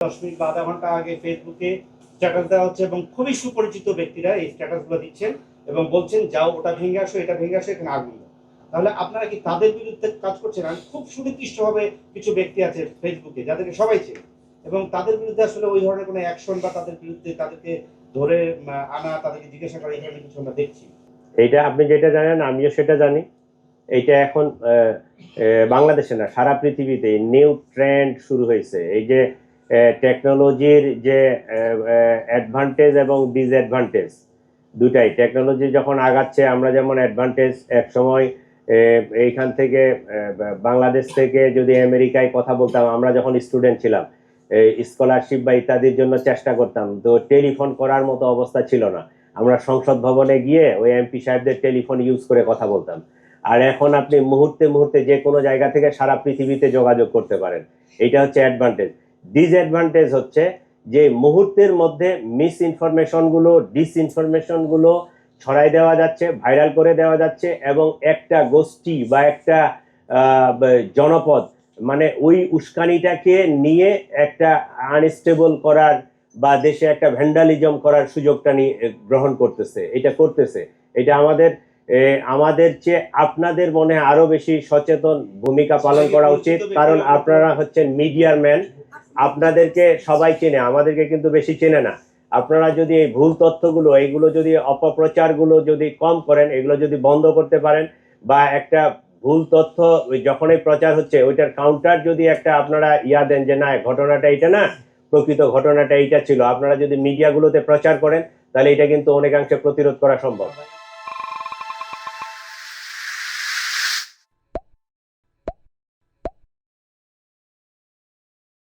10 minute বা আধা ঘন্টা আগে ফেসবুকে স্ট্যাটাস দেওয়া হচ্ছে এবং খুবই সুপরিচিত ব্যক্তিরা এই স্ট্যাটাসগুলো দিচ্ছেন এবং বলছেন যাও ওটা ভেঙে আসো, এটা ভেঙে আসো, এখানে আগুন দাও। তাহলে আপনারা কি তাদের বিরুদ্ধে কাজ করছেন? আমি খুব সুনির্দিষ্টভাবে কিছু ব্যক্তি আছে ফেসবুকে যাদেরকে সবাই চেনে এবং তাদের বিরুদ্ধে আসলে ওই ধরনের কোনো অ্যাকশন বা তাদের বিরুদ্ধে তাদেরকে ধরে আনা, তাদেরকে জিজ্ঞাসা করা, এই ধরনের কিছু আমরা দেখছি। এইটা আপনি যেটা জানেন আমিও সেটা জানি। এইটা এখন বাংলাদেশে না, সারা পৃথিবীতে নিউ ট্রেন্ড শুরু হয়েছে। এই যে টেকনোলজির যে অ্যাডভান্টেজ এবং ডিসঅ্যাডভান্টেজ দুটাই, টেকনোলজি যখন আগাচ্ছে আমরা যেমন অ্যাডভান্টেজ এক সময় এইখান থেকে বাংলাদেশ থেকে যদি আমেরিকায় কথা বলতাম, আমরা যখন স্টুডেন্ট ছিলাম স্কলারশিপ বা ইত্যাদির জন্য চেষ্টা করতাম, তো টেলিফোন করার মতো অবস্থা ছিল না। আমরা সংসদ ভবনে গিয়ে ওই এমপি সাহেবদের টেলিফোন ইউজ করে কথা বলতাম। আর এখন আপনি মুহূর্তে মুহূর্তে যে কোনো জায়গা থেকে সারা পৃথিবীতে যোগাযোগ করতে পারেন। এটা হচ্ছে অ্যাডভান্টেজ। ডিসঅ্যাডভান্টেজ হচ্ছে যে মুহূর্তের মধ্যে মিস ইনফরমেশনগুলো, ডিসইনফরমেশনগুলো ছড়াই দেওয়া যাচ্ছে, ভাইরাল করে দেওয়া যাচ্ছে এবং একটা গোষ্ঠী বা একটা জনপদ মানে ওই উস্কানিটাকে নিয়ে একটা আনস্টেবল করার বা দেশে একটা ভ্যান্ডালিজম করার সুযোগটা নিয়ে গ্রহণ করতেছে। এটা আমাদের চেয়ে আপনাদের মনে আরো বেশি সচেতন ভূমিকা পালন করা উচিত, কারণ আপনারা হচ্ছেন মিডিয়ার ম্যান। আপনাদেরকে সবাই চেনে, আমাদেরকে কিন্তু বেশি চেনে না। আপনারা যদি এই ভুল তথ্যগুলো, এইগুলো যদি অপপ্রচারগুলো যদি কম করেন, এগুলো যদি বন্ধ করতে পারেন, বা একটা ভুল তথ্য যখনই প্রচার হচ্ছে ওইটার কাউন্টার যদি একটা আপনারা দেন যে না ঘটনাটা এটা না, প্রকৃত ঘটনাটা এইটা ছিল, আপনারা যদি মিডিয়াগুলোতে প্রচার করেন তাহলে এটা কিন্তু অনেকাংশে প্রতিরোধ করা সম্ভব।